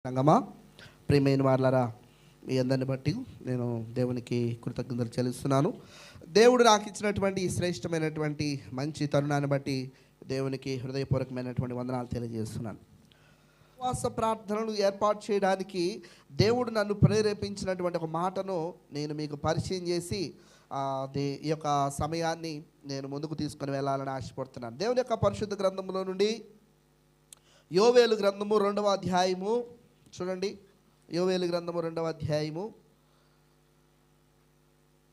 సంగమా, ప్రియమైన వారలారా, మీ అందరిని బట్టి నేను దేవునికి కృతజ్ఞతలు చెల్లిస్తున్నాను. దేవుడు నాకు ఇచ్చినటువంటి ఈ శ్రేష్టమైనటువంటి మంచి తరుణాన్ని బట్టి దేవునికి హృదయపూర్వకమైనటువంటి వందనాలు తెలియజేస్తున్నాను. ఉపవాస ప్రార్థనలు ఏర్పాటు చేయడానికి దేవుడు నన్ను ప్రేరేపించినటువంటి ఒక మాటను నేను మీకు పరిచయం చేసి ఈ యొక్క సమయాన్ని నేను ముందుకు తీసుకొని వెళ్ళాలని ఆశపడుతున్నాను. దేవుని యొక్క పరిశుద్ధ గ్రంథంలో నుండి యోవేలు గ్రంథము 2వ అధ్యాయము చూడండి. యోవేలు గ్రంథము 2వ అధ్యాయము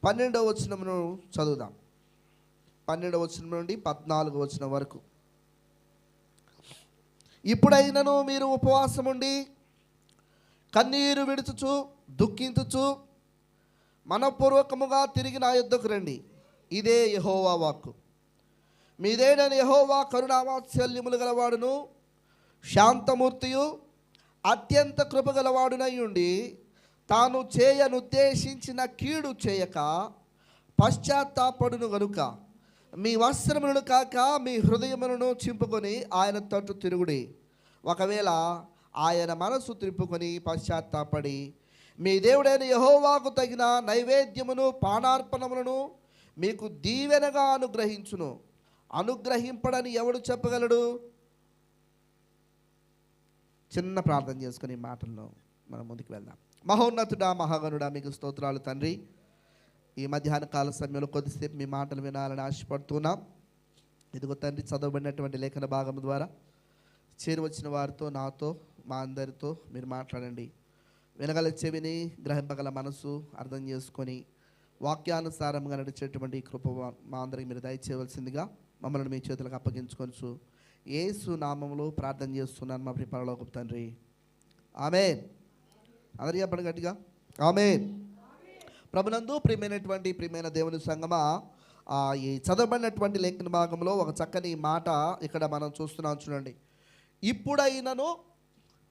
12వ వచనమును చదువుదాం. 12వ వచనం నుండి 14వ వచనం వరకు. ఇప్పుడైనను మీరు ఉపవాసముండి కన్నీరు విడుచుచు దుఃఖించుచు మనపూర్వకముగా తిరిగి నా యొద్దకు రండి. ఇదే యెహోవా వాక్కు. మీదేనని యెహోవా కరుణావాత్సల్యములు గలవాడును శాంతమూర్తియు అత్యంత కృపగలవాడునై ఉండి తాను చేయనుద్దేశించిన కీడు చేయక పశ్చాత్తాపడును గనుక మీ వస్త్రములను కాక మీ హృదయములను చింపుకొని ఆయన తట్టు తిరుగుడి. ఒకవేళ ఆయన మనసు త్రిప్పుకొని పశ్చాత్తాపడి మీ దేవుడైన యెహోవాకు తగిన నైవేద్యమును పానార్పణములను మీకు దీవెనగా అనుగ్రహించును. అనుగ్రహింపడని ఎవడు చెప్పగలడు? చిన్న ప్రార్థన చేసుకుని మాటల్లో మనం ముందుకు వెళ్దాం. మహోన్నతుడా, మహాగణుడా, మీకు స్తోత్రాలు తండ్రి. ఈ మధ్యాహ్న కాల సమయంలో కొద్దిసేపు మీ మాటలు వినాలని ఆశపడుతున్నాం. ఇదిగో తండ్రి, చదవబడినటువంటి లేఖన భాగం ద్వారా చేరువచ్చిన వారితో, నాతో, మా అందరితో మీరు మాట్లాడండి. వినగల చెవిని, గ్రహింపగల మనసు అర్థం చేసుకొని వాక్యానుసారంగా నడిచేటువంటి కృప మా అందరికి మీరు దయచేయవలసిందిగా మమ్మల్ని మీ చేతులకు అప్పగించుకొనచ్చు. యేసు నామములో ప్రార్థన చేస్తున్నాను మా ప్రియ పరలోకపు తండ్రి, ఆమేన్. అందరూ చెప్పండి గట్టిగా, ఆమేన్. ప్రభునందు ప్రియమైన దేవుని సంగమా, ఈ చదవబడినటువంటి లేఖన భాగంలో ఒక చక్కని మాట ఇక్కడ మనం చూస్తున్నాం. చూడండి. ఇప్పుడైనను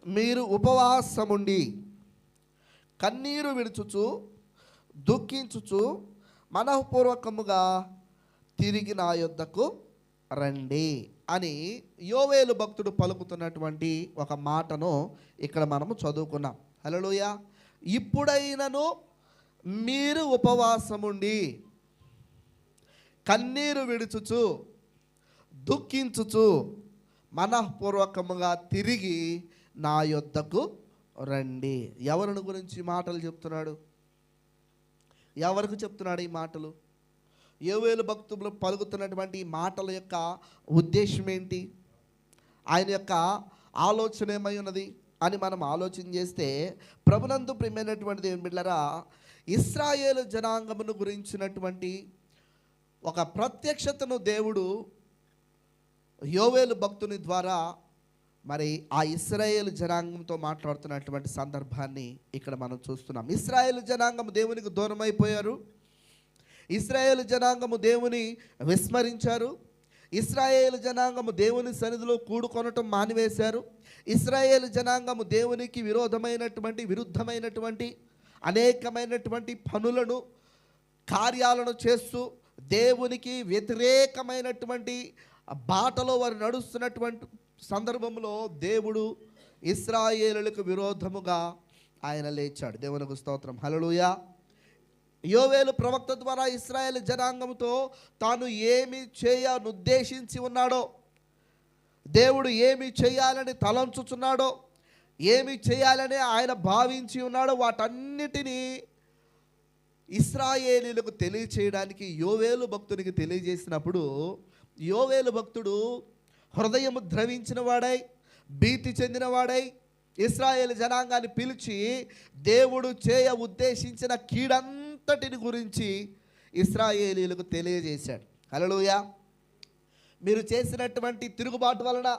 మీరు ఉపవాసముండి కన్నీరు విడుచుచు దుఃఖించుచు మనఃపూర్వకముగా తిరిగి నా యొద్దకు రండి అని యోవేలు భక్తుడు పలుకుతున్నటువంటి ఒక మాటను ఇక్కడ మనము చదువుకున్నాం. హల్లెలూయా. ఇప్పుడైనను మీరు ఉపవాసముండి కన్నీరు విడుచుచు దుఃఖించుచు మనఃపూర్వకముగా తిరిగి నా యొద్దకు రండి. ఎవరిని గురించి మాటలు చెప్తున్నాడు? ఎవరికి చెప్తున్నాడు ఈ మాటలు? యోవేలు భక్తులు పలుకుతున్నటువంటి ఈ మాటల యొక్క ఉద్దేశం ఏంటి? ఆయన యొక్క ఆలోచన ఏమై ఉన్నది అని మనం ఆలోచన చేస్తే, ప్రభునందు ప్రియమైనటువంటి దేవుని బిడ్డలారా, ఇశ్రాయేలు జనాంగమును గురించినటువంటి ఒక ప్రత్యక్షతను దేవుడు యోవేలు భక్తుని ద్వారా మరి ఆ ఇశ్రాయేలు జనాంగంతో మాట్లాడుతున్నటువంటి సందర్భాన్ని ఇక్కడ మనం చూస్తున్నాం. ఇశ్రాయేలు జనాంగం దేవునికి దూరం అయిపోయారు. ఇశ్రాయేలు జనాంగము దేవుని విస్మరించారు. ఇశ్రాయేలు జనాంగము దేవుని సన్నిధిలో కూడుకొనటం మానివేశారు. ఇశ్రాయేలు జనాంగము దేవునికి విరుద్ధమైనటువంటి అనేకమైనటువంటి పనులను, కార్యాలను చేస్తూ దేవునికి వ్యతిరేకమైనటువంటి బాటలో వారు నడుస్తున్నటువంటి సందర్భంలో దేవుడు ఇశ్రాయేలులకు విరోధముగా ఆయన లేచాడు. దేవునికి స్తోత్రం, హల్లెలూయా. యోవేలు ప్రవక్త ద్వారా ఇశ్రాయేలు జనాంగంతో తాను ఏమి చేయనుద్దేశించి ఉన్నాడో, దేవుడు ఏమి చేయాలని తలంచుచున్నాడో, ఏమి చేయాలని ఆయన భావించి ఉన్నాడో వాటన్నిటినీ ఇశ్రాయేలీలకు తెలియచేయడానికి యోవేలు భక్తునికి తెలియజేసినప్పుడు, యోవేలు భక్తుడు హృదయము ద్రవించిన వాడై, భీతి చెందిన వాడై ఇశ్రాయేలు జనాంగాన్ని పిలిచి దేవుడు చేయ ఉద్దేశించిన కీడంతటిని గురించి ఇశ్రాయేలీలకు తెలియజేశాడు. హల్లెలూయా. మీరు చేసినటువంటి తిరుగుబాటు వలన,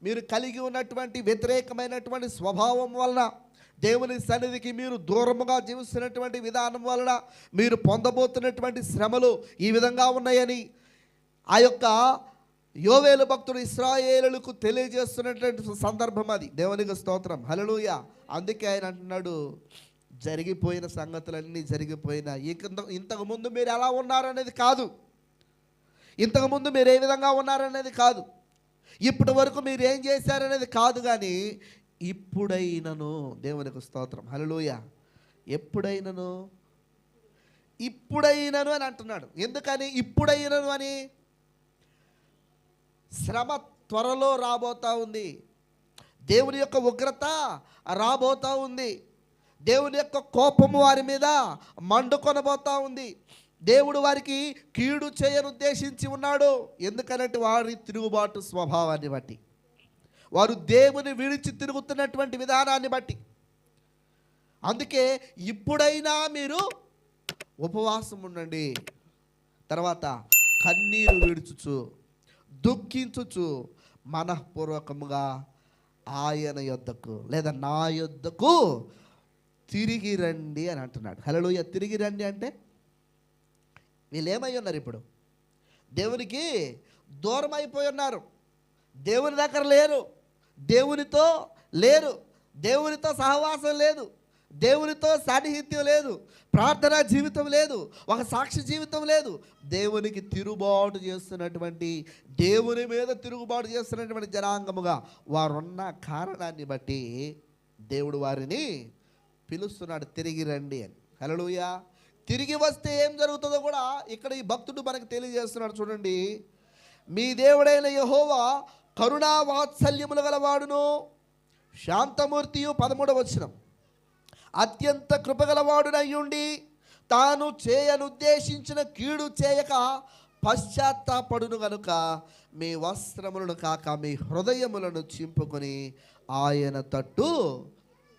మీరు కలిగి ఉన్నటువంటి వ్యతిరేకమైనటువంటి స్వభావం వలన, దేవుని సన్నిధికి మీరు దూరముగా జీవిస్తున్నటువంటి విధానం వలన మీరు పొందబోతున్నటువంటి శ్రమలు ఈ విధంగా ఉన్నాయని ఆ యొక్క యోవేలు భక్తుడు ఇశ్రాయేలులకు తెలియజేస్తున్నటువంటి సందర్భం అది. దేవునికి స్తోత్రం, హల్లెలూయా. అందుకే ఆయన అంటున్నాడు, జరిగిపోయిన సంగతులన్నీ జరిగిపోయినా, ఇంతకుముందు మీరు ఎలా ఉన్నారనేది కాదు, ఇంతకుముందు మీరు ఏ విధంగా ఉన్నారనేది కాదు, ఇప్పటి వరకు మీరు ఏం చేశారనేది కాదు, కానీ ఇప్పుడైనను, దేవునికి స్తోత్రం, హల్లెలూయా. ఎప్పుడైనను, ఇప్పుడైనను అని అంటున్నాడు. ఎందుకని ఇప్పుడైనను అని? శ్రమ త్వరలో రాబోతా ఉంది. దేవుని యొక్క ఉగ్రత రాబోతా ఉంది. దేవుని యొక్క కోపము వారి మీద మండుకొనబోతా ఉంది. దేవుడు వారికి కీడు చేయను ఉద్దేశించి ఉన్నాడు. ఎందుకనంటే వారి తిరుగుబాటు స్వభావాన్ని బట్టి, వారు దేవుని విడిచి తిరుగుతున్నటువంటి విధానాన్ని బట్టి. అందుకే ఇప్పుడైనా మీరు ఉపవాసం ఉండండి. తర్వాత కన్నీరు విడుచుచు దుఃఖించుచు మనఃపూర్వకముగా ఆయన యొద్దకు లేదా నా యొద్దకు తిరిగి రండి అని అంటున్నాడు. హల్లెలూయా. తిరిగి రండి అంటే వీళ్ళు ఏమై ఉన్నారు? ఇప్పుడు దేవునికి దూరం అయిపోయి ఉన్నారు. దేవుని దగ్గర లేరు, దేవునితో లేరు, దేవునితో సహవాసం లేదు, దేవునితో సాన్నిహిత్యం లేదు, ప్రార్థనా జీవితం లేదు, ఒక సాక్షి జీవితం లేదు. దేవునికి తిరుగుబాటు చేస్తున్నటువంటి, దేవుని మీద తిరుగుబాటు చేస్తున్నటువంటి జనాంగముగా వారున్న కారణాన్ని బట్టి దేవుడు వారిని పిలుస్తున్నాడు, తిరిగి రండి అని. హల్లెలూయా. తిరిగి వస్తే ఏం జరుగుతుందో కూడా ఇక్కడ ఈ భక్తుడు మనకు తెలియజేస్తున్నాడు. చూడండి, మీ దేవుడైన యెహోవా కరుణా వాత్సల్యములు గలవాడును శాంతమూర్తియు, 13వ వచనం, అత్యంత కృపగలవాడునయ్యుండి తాను చేయనుద్దేశించిన కీడు చేయక పశ్చాత్తాపడును గనుక మీ వస్త్రములను కాక మీ హృదయములను చింపుకొని ఆయన తట్టు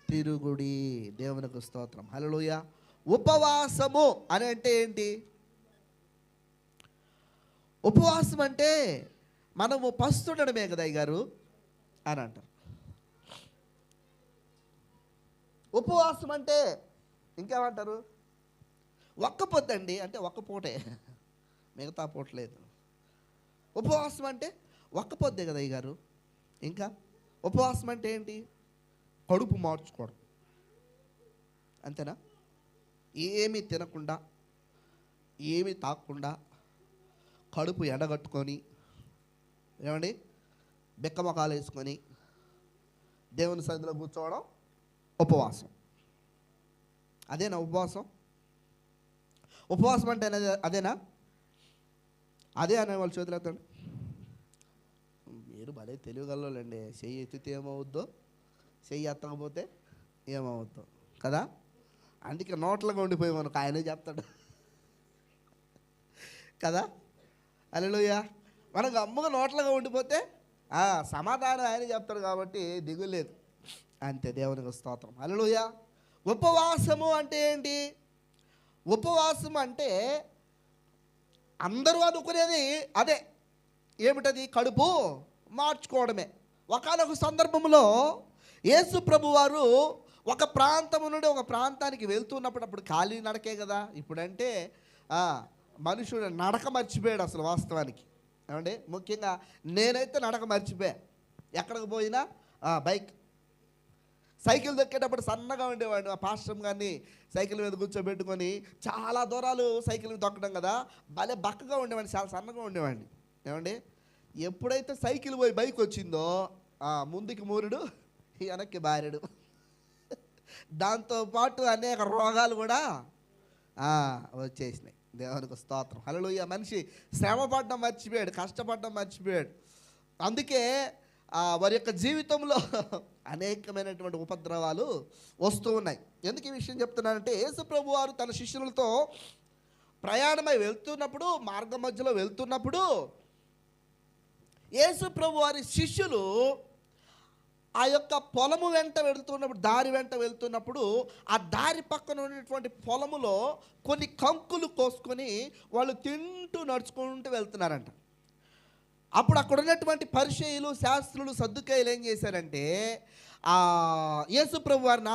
తిరుగుడి. దేవునికి స్తోత్రం, హల్లెలూయా. ఉపవాసము అని అంటే ఏంటి? ఉపవాసం అంటే మనము పస్తుండడమే కదా అయ్యగారు అని అంటారు. ఉపవాసం అంటే ఇంకేమంటారు? ఒక్క పొద్దండి అంటే ఒక్క పూటే, మిగతా పూట లేదు. ఉపవాసం అంటే ఒక్క పొద్దే కదా అయ్యగారు. ఇంకా ఉపవాసం అంటే ఏంటి? కడుపు మార్చుకోవడం, అంతేనా? ఏమీ తినకుండా, ఏమీ తాగకుండా, కడుపు ఎండగట్టుకొని, ఏమండి, బిక్కమొకాలు వేసుకొని దేవుని సన్నిధిలో కూర్చోవడం ఉపవాసం. అదేనా ఉపవాసం? ఉపవాసం అంటే అదేనా? అదే అనే వాళ్ళు చేతులు ఎత్తండి. మీరు భలే తెలియగలండి. చెయ్యి ఎత్తితే ఏమవుద్దో, చెయ్యి ఎత్తకపోతే ఏమవుద్దో కదా. అందుకే నోట్లుగా ఉండిపోయి మనకు ఆయనే చెప్తాడు కదా. హల్లెలూయా. మనకు అమ్మగా నోట్లుగా ఉండిపోతే సమాధానం ఆయన చెప్తాడు కాబట్టి దిగులేదు. అంతే, దేవునికి స్తోత్రం, హల్లెలూయా. ఉపవాసము అంటే ఏంటి? ఉపవాసం అంటే అందరూ అనుకునేది అదే. ఏమిటది? కడుపు మార్చుకోవడమే. ఒకానొక సందర్భంలో యేసు ప్రభు వారు ఒక ప్రాంతం నుండి ఒక ప్రాంతానికి వెళ్తున్నప్పుడు, అప్పుడు ఖాళీ నడకే కదా. ఇప్పుడంటే మనుషుడు నడక మర్చిపోయాడు అసలు వాస్తవానికి. ఏమంటే ముఖ్యంగా నేనైతే నడక మర్చిపోయా. ఎక్కడికి పోయినా బైక్. సైకిల్ దొక్కేటప్పుడు సన్నగా ఉండేవాడిని. ఆ పాస్టర్ గారిని సైకిల్ మీద కూర్చోబెట్టుకొని చాలా దూరాలు సైకిల్ మీద దొక్కడం కదా, భలే బక్కగా ఉండేవాడిని, చాలా సన్నగా ఉండేవాడిని. ఏమండి ఎప్పుడైతే సైకిల్ పోయి బైక్ వచ్చిందో ముందుకి మూరుడు, వెనక్కి బారెడు. దాంతోపాటు అనేక రోగాలు కూడా వచ్చేసినాయి. దేవునికి స్తోత్రం, హల్లెలూయా. మనిషి శ్రమ పడడం మర్చిపోయాడు, కష్టపడడం మర్చిపోయాడు. అందుకే వారి యొక్క జీవితంలో అనేకమైనటువంటి ఉపద్రవాలు వస్తూ ఉన్నాయి. ఎందుకు ఈ విషయం చెప్తున్నానంటే, యేసు ప్రభు వారు తన శిష్యులతో ప్రయాణమై వెళ్తున్నప్పుడు, మార్గ మధ్యలో వెళ్తున్నప్పుడు, యేసు ప్రభు వారి శిష్యులు ఆ యొక్క పొలము వెంట వెళ్తున్నప్పుడు, దారి వెంట వెళ్తున్నప్పుడు, ఆ దారి పక్కన ఉన్నటువంటి పొలములో కొన్ని కంకులు కోసుకొని వాళ్ళు తింటూ నడుచుకుంటూ వెళ్తున్నారంట. అప్పుడు అక్కడ ఉన్నటువంటి పరిసయ్యులు, శాస్త్రులు, సద్దుకాయలు ఏం చేశారంటే యేసు ప్రభు వారిని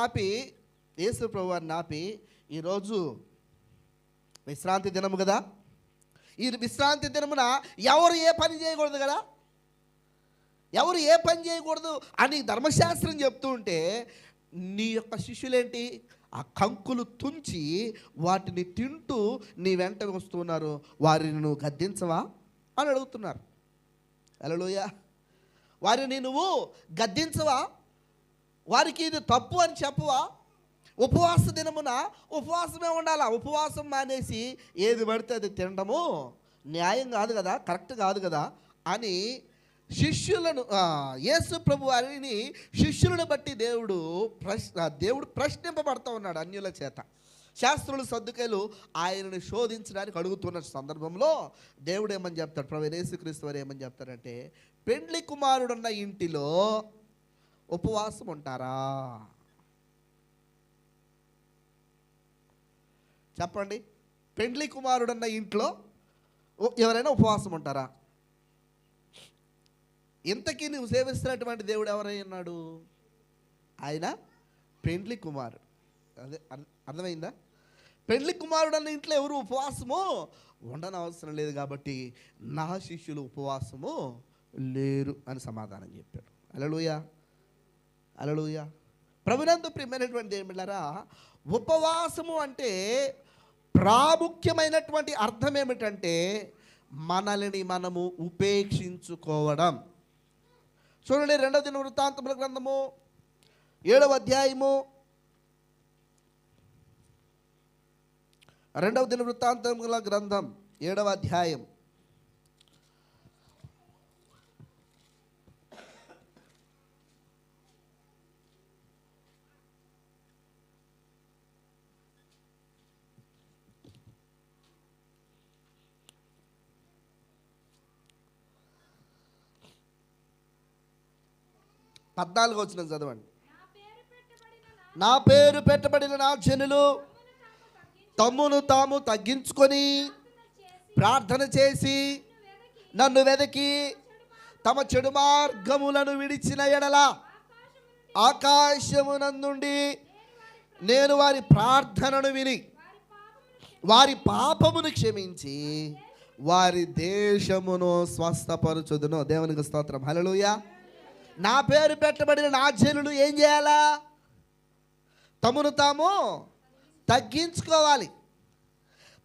ఆపి ఈరోజు విశ్రాంతి దినము కదా, ఈ విశ్రాంతి దినమున ఎవరు ఏ పని చేయకూడదు కదా, ఎవరు ఏ పని చేయకూడదు అని ధర్మశాస్త్రం చెప్తూ ఉంటే, నీ యొక్క శిష్యులేంటి ఆ కంకులు తుంచి వాటిని తింటూ నీ వెంట వస్తున్నారు, వారిని నువ్వు గద్దించవా అని అడుగుతున్నారు. హల్లెలూయా. వారిని నువ్వు గద్దించవా, వారికి ఇది తప్పు అని చెప్పవా? ఉపవాస దినమున ఉపవాసమే ఉండాలా. ఉపవాసం మానేసి ఏది పడితే అది తినడము న్యాయం కాదు కదా, కరెక్ట్ కాదు కదా అని శిష్యులను, యేసు ప్రభు వారిని శిష్యులను బట్టి దేవుడు ప్రశ్నింపబడుతూ ఉన్నాడు అన్యుల చేత. శాస్త్రులు సద్దుకైలు ఆయనను శోధించడానికి అడుగుతున్న సందర్భంలో దేవుడు ఏమని చెప్తాడు, ప్రభు యేసుక్రీస్తు వారు ఏమని చెప్తారంటే, పెండ్లి కుమారుడున్న ఇంటిలో ఉపవాసం ఉంటారా? చెప్పండి. పెండ్లి కుమారుడున్న ఇంట్లో ఎవరైనా ఉపవాసం ఉంటారా? ఇంతకీ నువ్వు సేవిస్తున్నటువంటి దేవుడు ఎవరై ఉన్నాడు? ఆయన పెండ్లి కుమారుడు. అదే అర్థమైందా? పెండ్లి కుమారుడు అన్న ఇంట్లో ఎవరు ఉపవాసము ఉండనవసరం లేదు కాబట్టి నా శిష్యులు ఉపవాసము లేరు అని సమాధానం చెప్పాడు. హల్లెలూయా, హల్లెలూయా. ప్రభునందు ప్రియమైనటువంటి దేవులారా, ఉపవాసము అంటే ప్రాముఖ్యమైనటువంటి అర్థం ఏమిటంటే మనల్ని మనము ఉపేక్షించుకోవడం. చూడండి, 2వ దినవృత్తాంతముల గ్రంథము 7వ అధ్యాయము, 2వ దినవృత్తాంతముల గ్రంథం 7వ అధ్యాయం 14వ వచనం చదవండి. నా పేరు పెట్టబడిన నా జనులు తమ్మును తాము తగ్గించుకొని ప్రార్థన చేసి నన్ను వెదకి తమ చెడు మార్గములను విడిచిన ఎడల ఆకాశమునందుండి నేను వారి ప్రార్థనను విని వారి పాపమును క్షమించి వారి దేశమును స్వస్థపరచుదును. దేవునికి స్తోత్రం, హల్లెలూయా. నా పేరు పెట్టబడిన నా జనులు ఏం చేయాలా? తమను తాము తగ్గించుకోవాలి.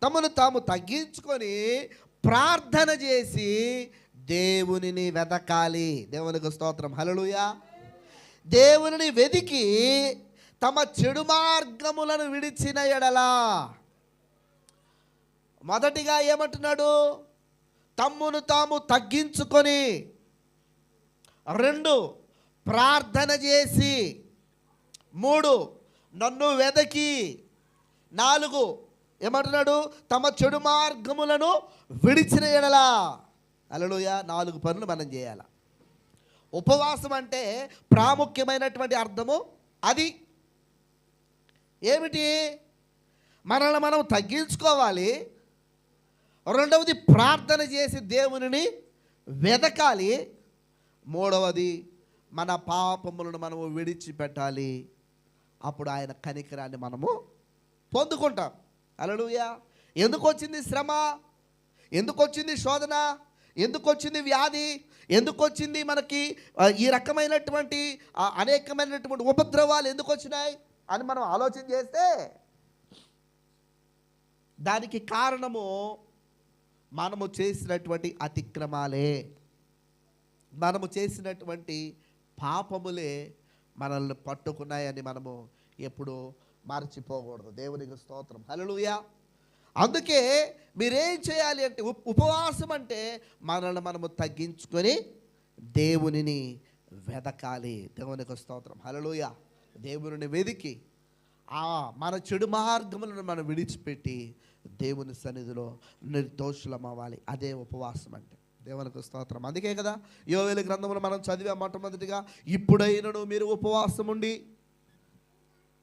తమను తాము తగ్గించుకొని ప్రార్థన చేసి దేవునిని వెదకాలి. దేవునికి స్తోత్రం, హల్లెలూయా. దేవునిని వెదికి తమ చెడు మార్గములను విడిచిన ఎడలా, మొదటిగా ఏమంటున్నాడు? తమ్మును తాము తగ్గించుకొని, 2 ప్రార్థన చేసి, 3 నన్ను వెదకి, 4 ఏమంటున్నాడు? తమ చెడు మార్గములను విడిచిన ఎడలా. హల్లెలూయా. 4 పనులు మనం చేయాలి. ఉపవాసం అంటే ప్రాముఖ్యమైనటువంటి అర్థము అది. ఏమిటి? మనల్ని మనం తగ్గించుకోవాలి. 2వది ప్రార్థన చేసి దేవునిని వెదకాలి. 3వది మన పాపములను మనము విడిచిపెట్టాలి. అప్పుడు ఆయన కనికరాన్ని మనము పొందుకుంటాం. హల్లెలూయా. ఎందుకు వచ్చింది శ్రమ? ఎందుకు వచ్చింది శోధన? ఎందుకు వచ్చింది వ్యాధి? ఎందుకు వచ్చింది మనకి ఈ రకమైనటువంటి అనేకమైనటువంటి ఉపద్రవాలు ఎందుకు వచ్చినాయి అని మనం ఆలోచన చేస్తే దానికి కారణము మనము చేసినటువంటి అతిక్రమాలే, మనము చేసినటువంటి పాపములే మనల్ని పట్టుకున్నాయని మనము ఎప్పుడు మర్చిపోకూడదు. దేవునికి స్తోత్రం, హల్లెలూయా. అందుకే మీరేం చేయాలి అంటే, ఉపవాసం అంటే మనల్ని మనము తగ్గించుకొని దేవునిని వెదకాలి. దేవునికి స్తోత్రం, హల్లెలూయా. దేవునిని వెదికి మన చెడు మార్గములను మనం విడిచిపెట్టి దేవుని సన్నిధిలో నిర్దోషులం అవ్వాలి. అదే ఉపవాసం అంటే. దేవునికి స్తోత్రం. అందుకే కదా యోవేలు గ్రంథమును మనం చదివా మొట్టమొదటిగా, ఇప్పుడైనను మీరు ఉపవాసం ఉండి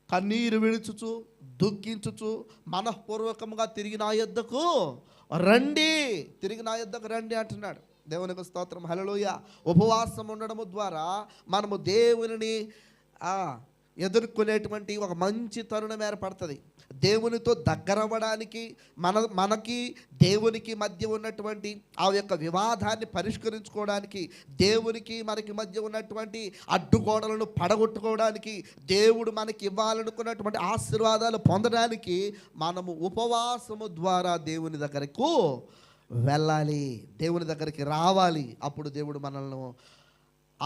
కన్నీరు విడుచుచు దుఃఖించుచు మనఃపూర్వకంగా తిరిగి నా యొద్దకు రండి, తిరిగి నా యొద్దకు రండి అంటున్నాడు. దేవునికి స్తోత్రం, హల్లెలూయా. ఉపవాసం ఉండడము ద్వారా మనము దేవునిని ఎదుర్కొనేటువంటి ఒక మంచి తరుణం ఏర్పడుతుంది. దేవునితో దగ్గరవ్వడానికి, మనకి దేవునికి మధ్య ఉన్నటువంటి ఆ యొక్క వివాదాన్ని పరిష్కరించుకోవడానికి, దేవునికి మనకి మధ్య ఉన్నటువంటి అడ్డుగోడలను పడగొట్టుకోవడానికి, దేవుడు మనకి ఇవ్వాలనుకున్నటువంటి ఆశీర్వాదాలు పొందడానికి మనము ఉపవాసము ద్వారా దేవుని దగ్గరకు వెళ్ళాలి, దేవుని దగ్గరికి రావాలి. అప్పుడు దేవుడు మనల్ని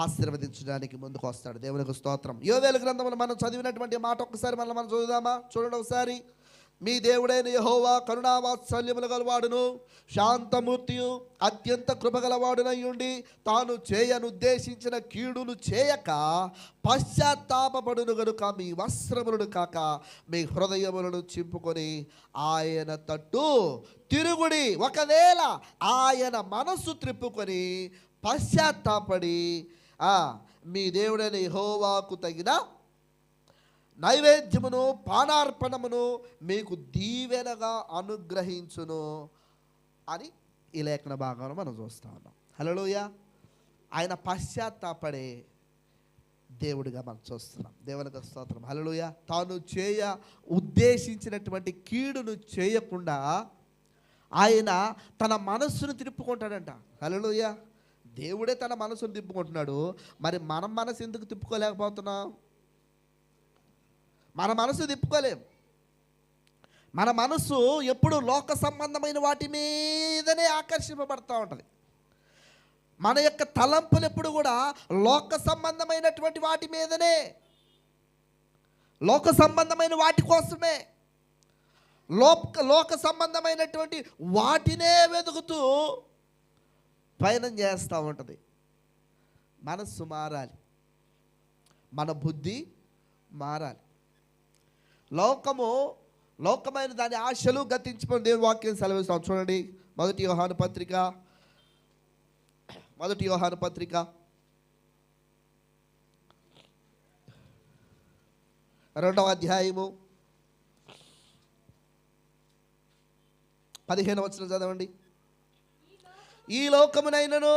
ఆశీర్వదించడానికి ముందుకు వస్తాడు. దేవునికి స్తోత్రం. యోవేలు గ్రంథంలో మనం చదివినటువంటి మాట ఒక్కసారి మనం చదువుదామా? చూడండి ఒకసారి. మీ దేవుడైన యెహోవా కరుణావాత్సల్యములు గలవాడును, శాంతమూర్తియు, అత్యంత కృపగలవాడునై ఉండి తాను చేయనుద్దేశించిన కీడును చేయక పశ్చాత్తాపపడును గనుక మీ వస్త్రములను కాక మీ హృదయములను చింపుకొని ఆయన తట్టు తిరుగుడి. ఒకవేళ ఆయన మనస్సు త్రిప్పుకొని పశ్చాత్తాపడి మీ దేవుడైన యెహోవాకు తగిన నైవేద్యమును పానార్పణమును మీకు దీవెనగా అనుగ్రహించును అని ఈ లేఖన భాగంలో మనం చూస్తూ ఉన్నాం. హల్లెలూయా. ఆయన పశ్చాత్తాపడే దేవుడిగా మనం చూస్తున్నాం. దేవునికి స్తోత్రం. హల్లెలూయా. తాను ఉద్దేశించినటువంటి కీడును చేయకుండా ఆయన తన మనస్సును తిప్పుకుంటాడంట. హల్లెలూయా. దేవుడే తన మనసును తిప్పుకుంటున్నాడు. మరి మన మనసు ఎందుకు తిప్పుకోలేకపోతున్నాం? మన మనసు తిప్పుకోలేం. మన మనసు ఎప్పుడు లోక సంబంధమైన వాటి మీదనే ఆకర్షింపబడతా ఉంటుంది. మన యొక్క తలంపులు ఎప్పుడు కూడా లోక సంబంధమైనటువంటి వాటి మీదనే, లోక సంబంధమైన వాటి కోసమే, లోక సంబంధమైనటువంటి వాటినే వెతుకుతూ పయనం చేస్తూ ఉంటుంది. మనస్సు మారాలి, మన బుద్ధి మారాలి. లోకమైన దాని ఆశలు గతించిపోయిన దేవుని వాక్యం సెలవిస్తాం. చూడండి, మొదటి యోహాను పత్రిక 2వ అధ్యాయము 15వ వచనం చదవండి. ఈ లోకమునైనను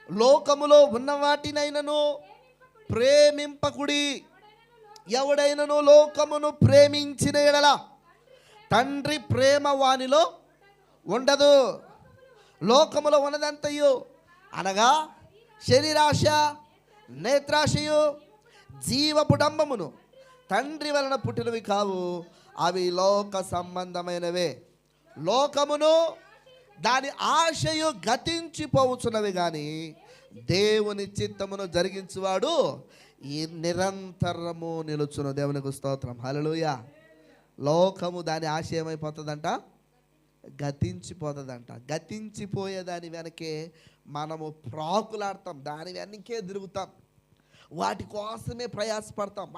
లోకములో ఉన్న వాటినైనను ప్రేమింపకుడి. ఎవడైనను లోకమును ప్రేమించిన ఎడల తండ్రి ప్రేమ వానిలో ఉండదు. లోకములో ఉన్నదంతయు అనగా శరీరాశ, నేత్రాశయు, జీవపుడంబమును తండ్రి వలన పుట్టినవి కావు, అవి లోక సంబంధమైనవే. లోకమును దాని ఆశయు గతించిపోవచ్చున్నవి కానీ దేవుని చిత్తమును జరిగించువాడు ఈ నిరంతరము నిలుచును. దేవునికి స్తోత్రం. హల్లెలూయా. లోకము దాని ఆశ ఏమైపోతుందంట? గతించిపోతుందంట. గతించిపోయేదాని వెనకే మనము ప్రాకులాడతాం, దాని వెనకే తిరుగుతాం, వాటి కోసమే ప్రయాసపడతాం.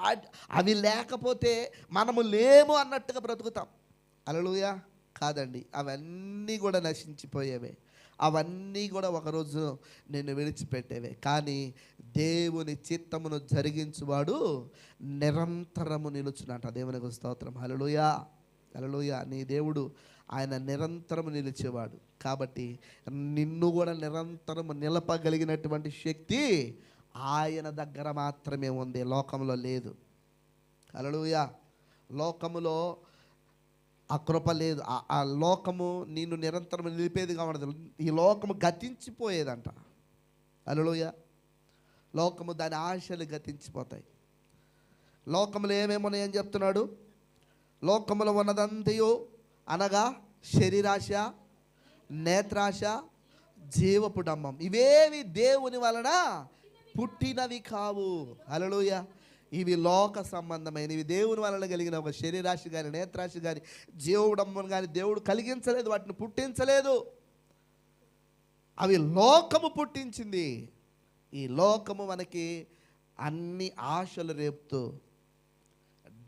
అవి లేకపోతే మనము లేము అన్నట్టుగా బ్రతుకుతాం. హల్లెలూయా. కాదండి, అవన్నీ కూడా నశించిపోయేవే, అవన్నీ కూడా ఒకరోజు నిన్ను విడిచిపెట్టేవే. కానీ దేవుని చిత్తమును జరిగించువాడు నిరంతరము నిలుచునంట. దేవునికి స్తోత్రం. హల్లెలూయా. హల్లెలూయా. నీ దేవుడు ఆయన నిరంతరము నిలిచేవాడు. కాబట్టి నిన్ను కూడా నిరంతరము నిలపగలిగినటువంటి శక్తి ఆయన దగ్గర మాత్రమే ఉంది, లోకంలో లేదు. హల్లెలూయా. లోకములో ఆ కృప లేదు. ఆ లోకము నిన్ను నిరంతరం నిలిపేదిగా ఉండదు. ఈ లోకము గతించిపోయేదంట. హల్లెలూయా. లోకము దాని ఆశలు గతించిపోతాయి. లోకములు ఏమేమున్నాయని చెప్తున్నాడు? లోకములో ఉన్నదంతయు అనగా శరీరాశ, నేత్రాశ, జీవపుడంబం, ఇవేవి దేవుని వలన పుట్టినవి కావు. హల్లెలూయా. ఇవి లోక సంబంధమైనవి. దేవుని వలన కలిగిన ఒక శరీరాశి కానీ, నేత్రాశి కానీ, జీవడంబం కానీ దేవుడు కలిగించలేదు, వాటిని పుట్టించలేదు. అవి లోకము పుట్టించింది. ఈ లోకము మనకి అన్ని ఆశలు రేపుతూ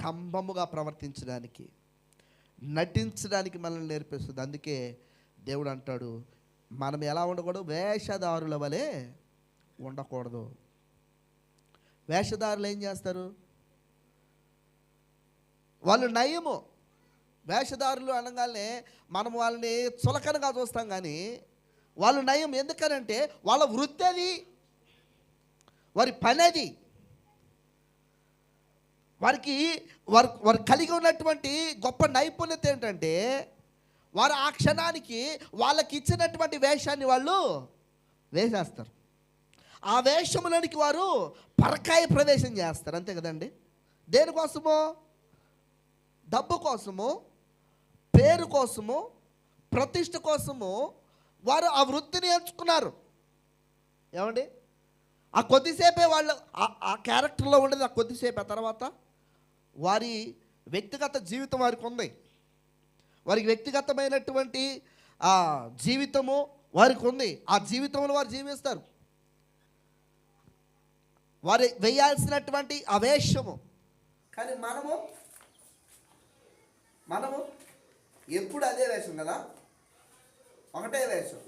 డంబముగా ప్రవర్తించడానికి, నటించడానికి మనల్ని నేర్పిస్తుంది. అందుకే దేవుడు అంటాడు, మనం ఎలా ఉండకూడదు? వేషధారుల వలె ఉండకూడదు. వేషధారులు ఏం చేస్తారు? వాళ్ళు నయము. వేషధారులు అనగానే మనం వాళ్ళని చులకనగా చూస్తాం, కానీ వాళ్ళు నయం. ఎందుకనంటే వాళ్ళ వృత్తి అది, వారి పని అది. వారు కలిగి ఉన్నటువంటి గొప్ప నైపుణ్యత ఏంటంటే వారు ఆ క్షణానికి వాళ్ళకి ఇచ్చినటువంటి వేషాన్ని వాళ్ళు వేసేస్తారు. ఆ వేషములోనికి వారు పరకాయ ప్రవేశం చేస్తారు. అంతే కదండి. దేనికోసమో? డబ్బు కోసము, పేరు కోసము, ప్రతిష్ట కోసము వారు ఆ వృత్తిని ఎంచుకున్నారు. ఏమండి? ఆ కొద్దిసేపే వాళ్ళు ఆ క్యారెక్టర్లో ఉండేది ఆ కొద్దిసేపు. ఆ తర్వాత వారి వ్యక్తిగత జీవితం వారికి ఉంది. వారికి వ్యక్తిగతమైనటువంటి ఆ జీవితము వారికి ఉంది. ఆ జీవితంలో వారు జీవిస్తారు. వారు వేయాల్సినటువంటి అవేశము. కానీ మనము ఎప్పుడు అదే వేషం కదా, ఒకటే వేషం,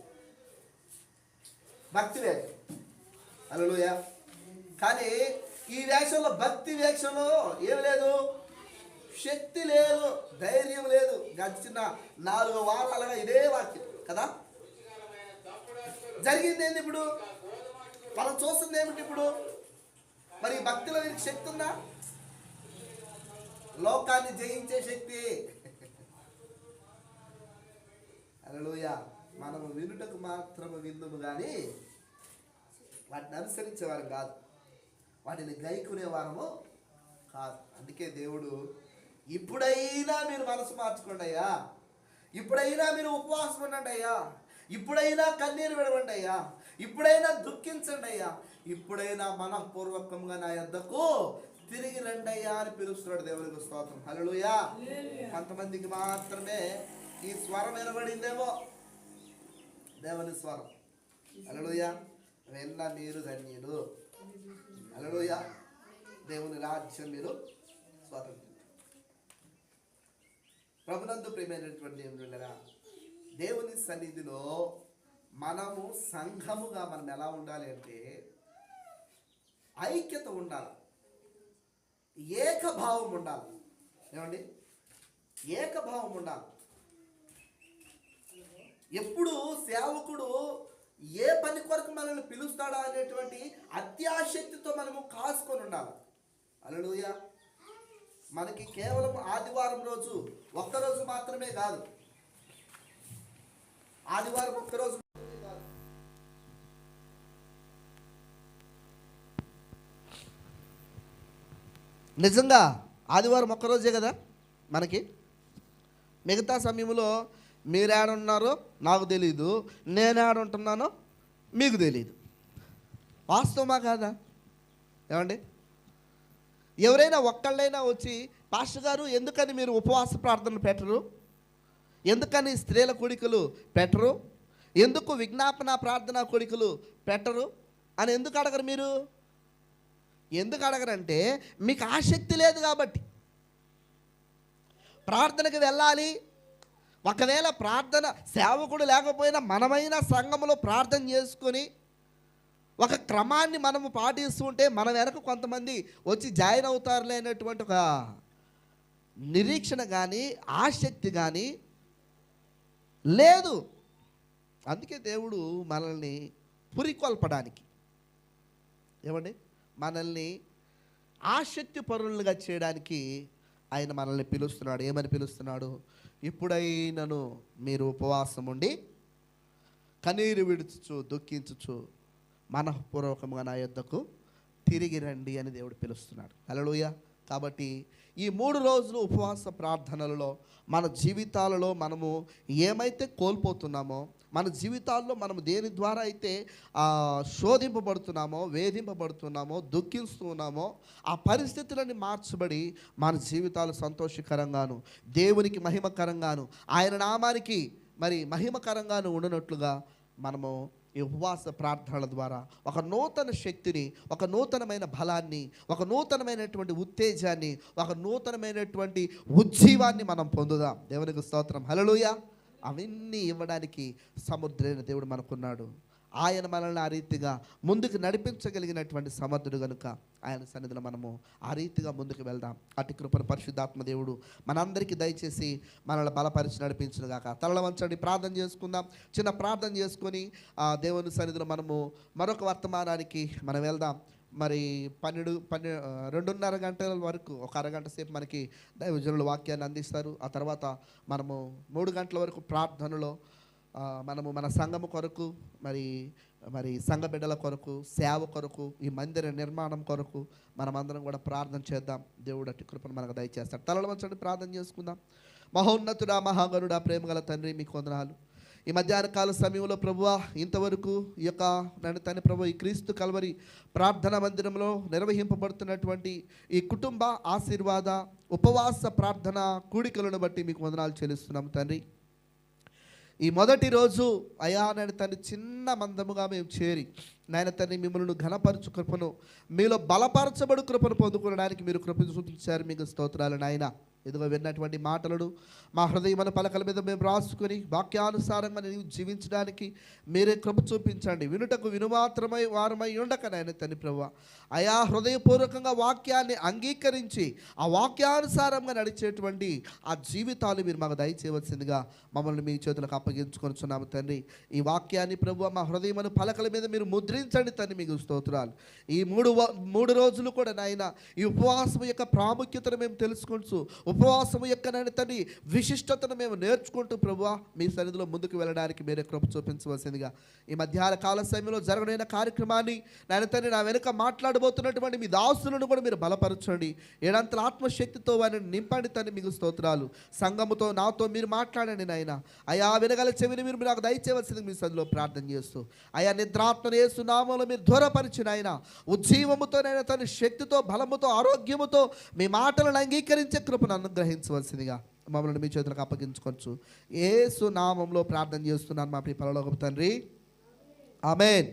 భక్తి వేషం. హల్లెలూయా. కానీ ఈ వేషంలో, భక్తి వేషంలో ఏం లేదు, శక్తి లేదు, ధైర్యం లేదు. గడిచిన 4 వారాలుగా ఇదే వాక్యం కదా. జరిగింది ఏంది ఇప్పుడు? మనం చూస్తుంది ఏమిటి ఇప్పుడు? మరి భక్తిలో వీరికి శక్తి ఉందా? లోకాన్ని జయించే శక్తి. హల్లెలూయా. మనము వినుటకు మాత్రము విందుము కానీ వాటిని అనుసరించేవారు కాదు, వాటిని గైకునేవారము కాదు. అందుకే దేవుడు, ఇప్పుడైనా మీరు మనసు మార్చుకోండి అయ్యా, ఇప్పుడైనా మీరు ఉపవాసం ఉండండి అయ్యా, ఇప్పుడైనా కన్నీరు విడవండి అయ్యా, ఇప్పుడైనా దుఃఖించండి అయ్యా, ఇప్పుడైనా మనఃపూర్వకంగా నా యొద్దకు తిరిగి రండి అయ్యా అని పిలుస్తున్నాడు. దేవునికి స్తోత్రం. హల్లెలూయా. కొంతమందికి మాత్రమే ఈ స్వరం వినబడిందేమో, దేవుని స్వరం. హల్లెలూయా. విన్న మీరు ధన్యులు. హల్లెలూయా. దేవుని రాజ్యం మీరు స్వాతంత్రం. ప్రభునందు ప్రియమైనటువంటి దేవునిలారా, దేవుని సన్నిధిలో మనము సంఘముగా మనం ఎలా ఉండాలి అంటే ఐక్యత ఉండాలి, ఏకభావం ఉండాలి. ఏమండి? ఏకభావం ఉండాలి. ఎప్పుడు సేవకుడు ఏ పని కొరకు మనల్ని పిలుస్తాడా అనేటువంటి అత్యాశక్తితో మనము కాసుకొని ఉండాలి. హల్లెలూయా. మనకి కేవలం ఆదివారం రోజు ఒక్కరోజు మాత్రమే కాదు, ఆదివారం ఒక్కరోజు కాదు, నిజంగా ఆదివారం ఒక్కరోజే కదా మనకి. మిగతా సమయంలో మీరు ఏడున్నారో నాకు తెలీదు, నేను ఏడుంటున్నానో మీకు తెలీదు. వాస్తవమా కాదా? ఏమండి? ఎవరైనా ఒక్కళ్ళైనా వచ్చి, పాస్టర్ గారు ఎందుకని మీరు ఉపవాస ప్రార్థనలు పెట్టరు, ఎందుకని స్త్రీల కోడికలు పెట్టరు, ఎందుకు విజ్ఞాపన ప్రార్థన కోడికలు పెట్టరు అని ఎందుకు అడగరు? మీరు ఎందుకు అడగరంటే మీకు ఆసక్తి లేదు కాబట్టి. ప్రార్థనకు వెళ్ళాలి. ఒకవేళ ప్రార్థన సేవకుడు లేకపోయినా మనమైనా సంఘంలో ప్రార్థన చేసుకొని ఒక క్రమాన్ని మనము పాటిస్తూ ఉంటే మన వెనక కొంతమంది వచ్చి జాయిన్ అవుతారులే అనేటువంటి ఒక నిరీక్షణ కానీ ఆసక్తి కానీ లేదు. అందుకే దేవుడు మనల్ని పురికొల్పడానికి, ఏమండి, మనల్ని ఆసక్తి పరులుగా చేయడానికి ఆయన మనల్ని పిలుస్తున్నాడు. ఏమని పిలుస్తున్నాడు? ఇప్పుడైనను మీరు ఉపవాసం ఉండి కన్నీరు విడుచుచు దుఃఖించుచు మనఃపూర్వకంగా నా యొద్దకు తిరిగి రండి అని దేవుడు పిలుస్తున్నాడు. హల్లెలూయా. కాబట్టి ఈ 3 రోజులు ఉపవాస ప్రార్థనలలో మన జీవితాలలో మనము ఏమైతే కోల్పోతున్నామో, మన జీవితాల్లో మనము దేని ద్వారా అయితే శోధింపబడుతున్నామో, వేధింపబడుతున్నామో, దుఃఖిస్తున్నామో, ఆ పరిస్థితులన్నీ మార్చబడి మన జీవితాలు సంతోషకరంగాను, దేవునికి మహిమకరంగాను, ఆయన నామానికి మరి మహిమకరంగాను ఉండనట్లుగా మనము ఈ ఉపవాస ప్రార్థనల ద్వారా ఒక నూతన శక్తిని, ఒక నూతనమైన బలాన్ని, ఒక నూతనమైనటువంటి ఉత్తేజాన్ని, ఒక నూతనమైనటువంటి ఉజ్జీవాన్ని మనం పొందుదాం. దేవునికి స్తోత్రం. హల్లెలూయా. అవన్నీ ఇవ్వడానికి సమర్థుడైన దేవుడు మనకున్నాడు. ఆయన మనల్ని ఆ రీతిగా ముందుకు నడిపించగలిగినటువంటి సమర్థుడు కనుక ఆయన సన్నిధిలో మనము ఆ రీతిగా ముందుకు వెళ్దాం. అటు కృపను పరిశుద్ధాత్మ దేవుడు మనందరికీ దయచేసి మనల్ని బలపరిచి నడిపించును గాక. తలల వంచండి, ప్రార్థన చేసుకుందాం. చిన్న ప్రార్థన చేసుకొని దేవుని సన్నిధిలో మనము మరొక వర్తమానానికి మనం వెళ్దాం. మరి 2:30 గంటల వరకు ఒక అరగంట సేపు మనకి దైవజనులు వాక్యాన్ని అందిస్తారు. ఆ తర్వాత మనము 3 గంటల వరకు ప్రార్థనలో మనము మన సంఘము కొరకు, మరి సంఘ బిడ్డల కొరకు, సేవ కొరకు, ఈ మందిర నిర్మాణం కొరకు మనమందరం కూడా ప్రార్థన చేద్దాం. దేవుడు అట్టి కృపను మనకు దయచేస్తాడు. తలలు వంచండి, ప్రార్థన చేసుకుందాం. మహోన్నతుడా, మహాగణుడా, ప్రేమగల తండ్రి, మీకు వందనాలు. ఈ మధ్యాహ్న కాల సమయంలో ప్రభువా ఇంతవరకు ఈ యొక్క నన్ను తండ్రి ప్రభు ఈ క్రీస్తు కల్వరి ప్రార్థనా మందిరంలో నిర్వహింపబడుతున్నటువంటి ఈ కుటుంబ ఆశీర్వాద ఉపవాస ప్రార్థన కూడికలను బట్టి మీకు వందనాలు చెల్లిస్తున్నాం తండ్రి. ఈ మొదటి రోజు అయా నాయన తండ్రి చిన్న మందముగా మేము చేరి నాయన తండ్రి మిమ్మల్ని ఘనపరచు కృపను, మీలో బలపరచబడు కృపను పొందుకోవడానికి మీరు కృప చూపించారు. మీకు స్తోత్రాలు నాయన. ఎదుగో విన్నటువంటి మాటలను మా హృదయమైన పలకల మీద మేము రాసుకొని వాక్యానుసారంగా నీవు జీవించడానికి మీరే కృప చూపించండి. వినుటకు వినుమాత్రమై వారమై ఉండక నాయన తండ్రి ప్రభువా అయా హృదయపూర్వకంగా వాక్యాన్ని అంగీకరించి ఆ వాక్యానుసారంగా నడిచేటువంటి ఆ జీవితాలు మీరు మాకు దయచేయవలసిందిగా మమ్మల్ని మీ చేతులకు అప్పగించుకొనిచున్నాము తండ్రి. ఈ వాక్యాన్ని ప్రభువా మా హృదయమైన పలకల మీద మీరు ముద్రించండి తండ్రి. మీకు స్తోత్రాలు. ఈ మూడు రోజులు కూడా నాయన ఈ ఉపవాసం యొక్క ప్రాముఖ్యతను మేము తెలుసుకుంటూ, ఉపవాసం యొక్క నాయన తండ్రి విశిష్టతను మేము నేర్చుకుంటూ ప్రభువా మీ సన్నిధిలో ముందుకు వెళ్ళడానికి మీరే కృప చూపించవలసిందిగా ఈ మధ్యాహ్న కాల సమయంలో జరగనైన కార్యక్రమాన్ని నాయన తండ్రి నా వెనుక మాట్లాడబోతున్నటువంటి మీ దాసులను కూడా మీరు బలపరచండి. ఏడంతల ఆత్మశక్తితో వారిని నింపండి తండ్రి. మీకు స్తోత్రాలు. సంఘముతో నాతో మీరు మాట్లాడండి నాయన. అయా వినగల చెవిని మీరు నాకు దయచేయవలసింది మీ సన్నిధిలో ప్రార్థన చేస్తూ అయా నిద్రాత్మను యేసు నామములో మీరు దూరపరిచిన ఆయన ఉజ్జీవముతో నాయన తండ్రి శక్తితో బలముతో ఆరోగ్యముతో మీ మాటలను అంగీకరించే కృపను అనుగ్రహించవలసిందిగా మమ్మల్ని మీ చేతులకు అప్పగించుకోవచ్చు. యేసు నామంలో ప్రార్థన చేస్తున్నాను మా ప్రియ పరలోకపు తండ్రి. ఆమేన్.